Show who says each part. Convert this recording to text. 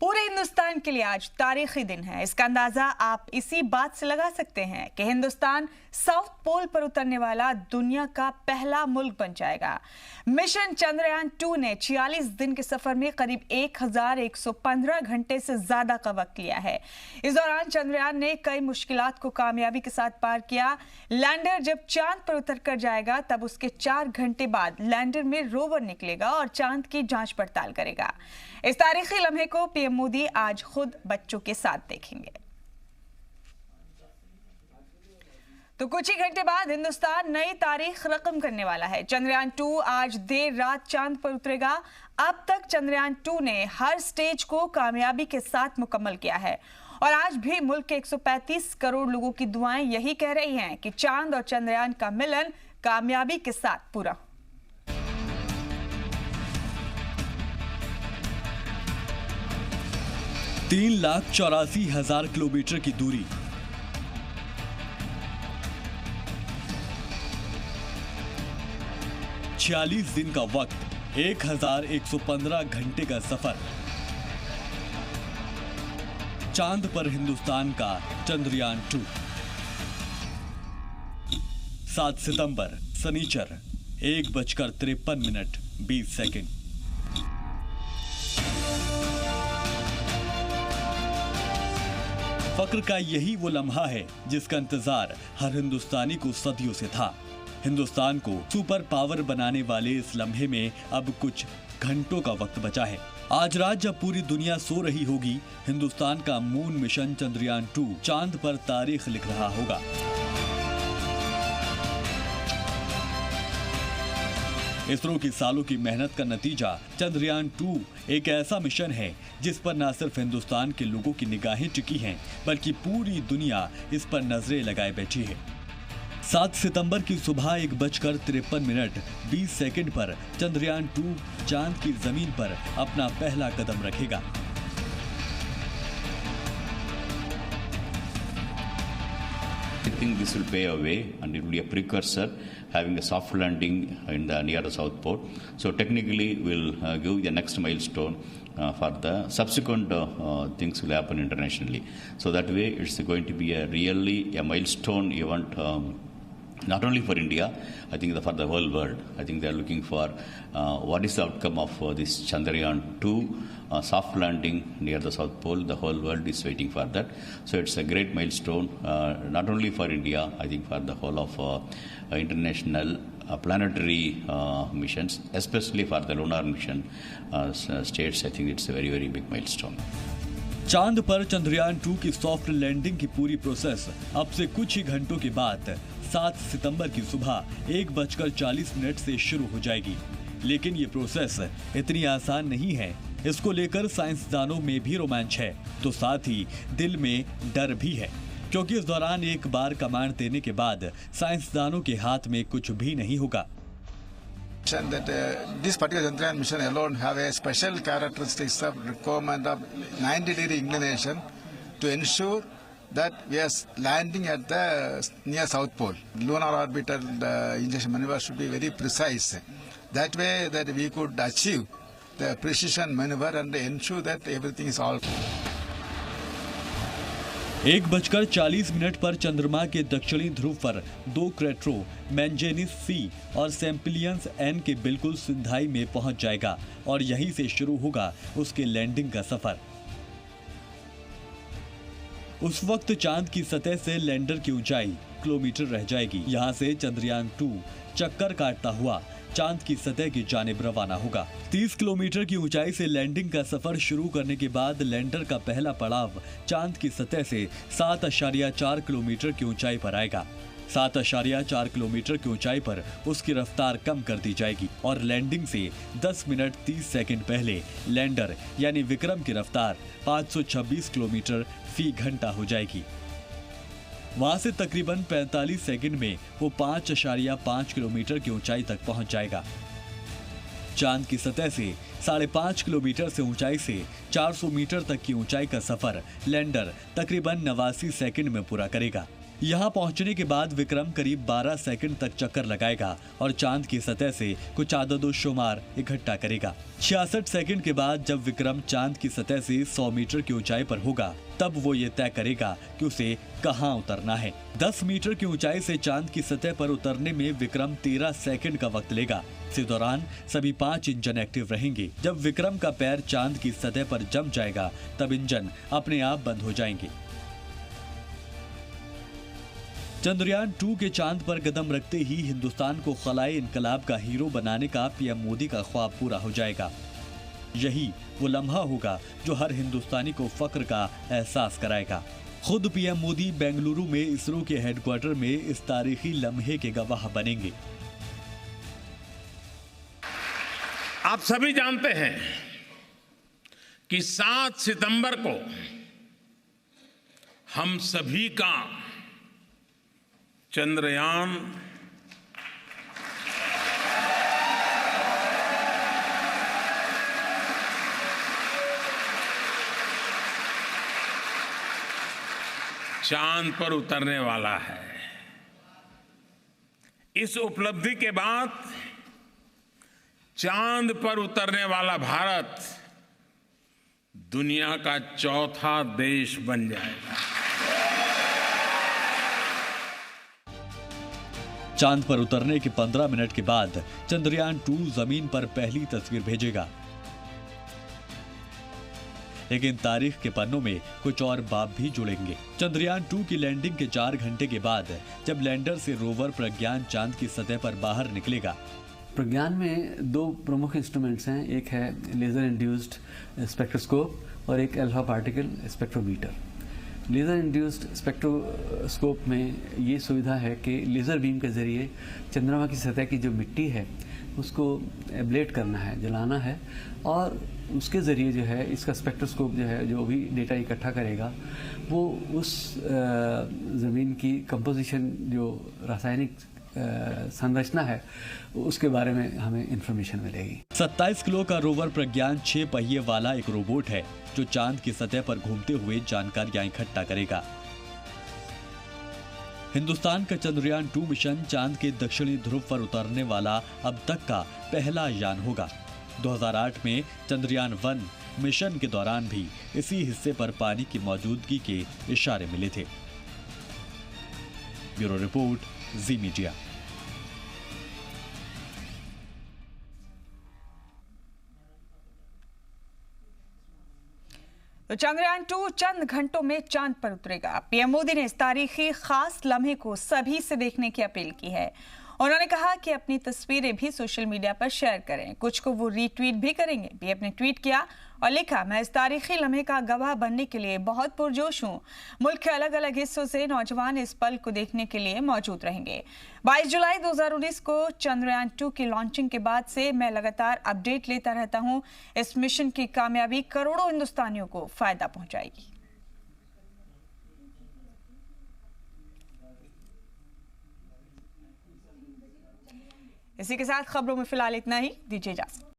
Speaker 1: पूरे हिंदुस्तान के लिए आज तारीखी दिन है। इसका अंदाजा आप इसी बात से लगा सकते हैं कि हिंदुस्तान साउथ पोल पर उतरने वाला दुनिया का पहला मुल्क बन जाएगा। मिशन चंद्रयान 2 ने 46 दिन के सफर में करीब 1115 घंटे से ज्यादा का वक्त लिया है। इस दौरान चंद्रयान ने कई मुश्किलात को कामयाबी के साथ पार किया। लैंडर जब चांद पर उतर कर जाएगा तब उसके 4 घंटे बाद लैंडर में रोवर निकलेगा और चांद की जांच पड़ताल करेगा। इस तारीखी लम्हे को पीएम मोदी आज खुद बच्चों के साथ देखेंगे। तो कुछ ही घंटे बाद हिंदुस्तान नई तारीख रकम करने वाला है। चंद्रयान 2 आज देर रात चांद पर उतरेगा। अब तक चंद्रयान 2 ने हर स्टेज को कामयाबी के साथ मुकम्मल किया है और आज भी मुल्क के 135 करोड़ लोगों की दुआएं यही कह रही हैं कि चांद और चंद्रयान का मिलन कामयाबी के साथ पूरा।
Speaker 2: 3,84,000 किलोमीटर की दूरी, छियालीस दिन का वक्त, 1115 घंटे का सफर। चांद पर हिंदुस्तान का चंद्रयान 2। 7 सितंबर शनिचर 1:53:20। फक्र का यही वो लम्हा है जिसका इंतजार हर हिंदुस्तानी को सदियों से था। हिंदुस्तान को सुपर पावर बनाने वाले इस लम्हे में अब कुछ घंटों का वक्त बचा है। आज रात जब पूरी दुनिया सो रही होगी, हिंदुस्तान का मून मिशन चंद्रयान 2 चांद पर तारीख लिख रहा होगा। इसरो की सालों की मेहनत का नतीजा चंद्रयान 2 एक ऐसा मिशन है जिस पर न सिर्फ हिंदुस्तान के लोगों की निगाहें टिकी हैं, बल्कि पूरी दुनिया इस पर नजरें लगाए बैठी है। 7 सितंबर की सुबह 1:53:20 पर चंद्रयान 2 चांद की जमीन पर अपना पहला कदम रखेगा।
Speaker 3: I think this will pave a way and it will be a precursor having a soft landing in the near the South Pole. So technically we'll give the next milestone for the subsequent things will happen internationally. So that way it's going to be a really a milestone event. Not only for India, I think for the whole world. I think they are looking for what is the outcome of this Chandrayaan 2 soft landing near the South Pole. The whole world is waiting for that. So it's a great milestone, not only for India, I think for the whole of international planetary missions, especially for the lunar mission states. I think it's a very, very big milestone.
Speaker 2: चांद पर चंद्रयान 2 की soft landing की पूरी process अब से कुछ ही घंटों के बाद 7 सितंबर की सुबह 1:40 से शुरू हो जाएगी। लेकिन ये प्रोसेस इतनी आसान नहीं है। इसको लेकर साइंसदानों में भी रोमांच है, तो साथ ही दिल में डर भी है, क्योंकि इस दौरान एक बार कमांड देने के बाद साइंसदानों के हाथ में कुछ भी नहीं होगा।
Speaker 4: That this particular Chandrayaan mission alone have a special characteristics of requirement of 90-degree inclination to ensure that we are landing at the near South Pole. Lunar orbital injection maneuver should be very precise. That way that we could achieve the precision maneuver and ensure that everything is all.
Speaker 2: 1:40 पर चंद्रमा के दक्षिणी ध्रुव पर 2 क्रेटरों मैंजेनिस सी और सैम्पिलियंस N के बिल्कुल सिंधाई में पहुंच जाएगा और यहीं से शुरू होगा उसके लैंडिंग का सफर। उस वक्त चांद की सतह से लैंडर की ऊंचाई किलोमीटर रह जाएगी। यहां से चंद्रयान 2 चक्कर काटता हुआ चांद की सतह की जानिब रवाना होगा। 30 किलोमीटर की ऊंचाई से लैंडिंग का सफर शुरू करने के बाद लैंडर का पहला पड़ाव चांद की सतह से 7.4 किलोमीटर की ऊंचाई पर आएगा। 7.4 किलोमीटर की ऊंचाई पर उसकी रफ्तार कम कर दी जाएगी और लैंडिंग से 10 मिनट 30 सेकंड पहले लैंडर यानी विक्रम की रफ्तार 526 किलोमीटर फी घंटा हो जाएगी। वहां से तकरीबन 45 सेकंड में वो 5.5 किलोमीटर की ऊंचाई तक पहुंच जाएगा। चांद की सतह से 5.5 किलोमीटर से ऊंचाई से 400 मीटर तक की ऊंचाई का सफर लैंडर तकरीबन 89 सेकंड में पूरा करेगा। यहाँ पहुँचने के बाद विक्रम करीब 12 सेकंड तक चक्कर लगाएगा और चांद की सतह से कुछ आददोशुमार इकट्ठा करेगा। 66 सेकंड के बाद जब विक्रम चांद की सतह से 100 मीटर की ऊंचाई पर होगा, तब वो ये तय करेगा कि उसे कहाँ उतरना है। 10 मीटर की ऊंचाई से चांद की सतह पर उतरने में विक्रम 13 सेकंड का वक्त लेगा। इसी दौरान सभी 5 इंजन एक्टिव रहेंगे। जब विक्रम का पैर चांद की सतह पर जम जाएगा, तब इंजन अपने आप बंद हो जाएंगे। चंद्रयान 2 के चांद पर कदम रखते ही हिंदुस्तान को खलाई इनकलाब का हीरो बनाने का पीएम मोदी का ख्वाब पूरा हो जाएगा। यही वो लम्हा होगा जो हर हिंदुस्तानी को फख्र का एहसास कराएगा। खुद पीएम मोदी बेंगलुरु में इसरो के हेडक्वार्टर में इस तारीखी लम्हे के गवाह बनेंगे।
Speaker 5: आप सभी जानते हैं कि 7 सितंबर को हम सभी का चंद्रयान चांद पर उतरने वाला है। इस उपलब्धि के बाद चांद पर उतरने वाला भारत दुनिया का चौथा देश बन जाएगा।
Speaker 2: चांद पर उतरने के 15 मिनट के बाद चंद्रयान 2 जमीन पर पहली तस्वीर भेजेगा। लेकिन तारीख के पन्नों में कुछ और बाब भी जुड़ेंगे। चंद्रयान 2 की लैंडिंग के 4 घंटे के बाद जब लैंडर से रोवर प्रज्ञान चांद की सतह पर बाहर निकलेगा।
Speaker 6: प्रज्ञान में 2 प्रमुख इंस्ट्रूमेंट्स हैं, एक है लेजर इंड्यूस्ड स्पेक्ट्रोस्कोप और एक alpha particle spectrometer. Laser induced spectroscope में ये सुविधा है कि लेज़र बीम के ज़रिए चंद्रमा की सतह की जो मिट्टी है उसको एब्लेट करना है, जलाना है, और उसके ज़रिए जो है इसका स्पेक्ट्रोस्कोप जो है जो भी डेटा इकट्ठा करेगा वो उस ज़मीन की कंपोजिशन, जो रासायनिक संरचना है, उसके बारे में हमें इंफॉर्मेशन मिलेगी।
Speaker 2: 27 किलो का रोवर प्रज्ञान 6 पहिए वाला एक रोबोट है जो चांद की सतह पर घूमते हुए जानकारियां इकट्ठा करेगा। हिंदुस्तान का चंद्रयान 2 मिशन चांद के दक्षिणी ध्रुव पर उतरने वाला अब तक का पहला यान होगा। 2008 में चंद्रयान 1 मिशन के दौरान भी इसी हिस्से पर पानी की मौजूदगी के इशारे मिले थे। ब्यूरो रिपोर्ट, जी मीडिया।
Speaker 1: तो चंद्रयान 2 चंद घंटों में चांद पर उतरेगा। पीएम मोदी ने इस तारीखी खास लम्हे को सभी से देखने की अपील की है। उन्होंने कहा कि अपनी तस्वीरें भी सोशल मीडिया पर शेयर करें। कुछ को वो रीट्वीट भी करेंगे। पीएम ने ट्वीट किया और लिखा, मैं इस तारीखी लम्हे का गवाह बनने के लिए बहुत पुरजोश हूँ। मुल्क के अलग अलग हिस्सों से नौजवान इस पल को देखने के लिए मौजूद रहेंगे। 22 जुलाई 2019 को चंद्रयान 2 की लॉन्चिंग के बाद से मैं लगातार अपडेट लेता रहता हूँ। इस मिशन की कामयाबी करोड़ों हिंदुस्तानियों को फायदा पहुंचाएगी। इसी के साथ खबरों में फिलहाल इतना ही। दीजिए इजाजत।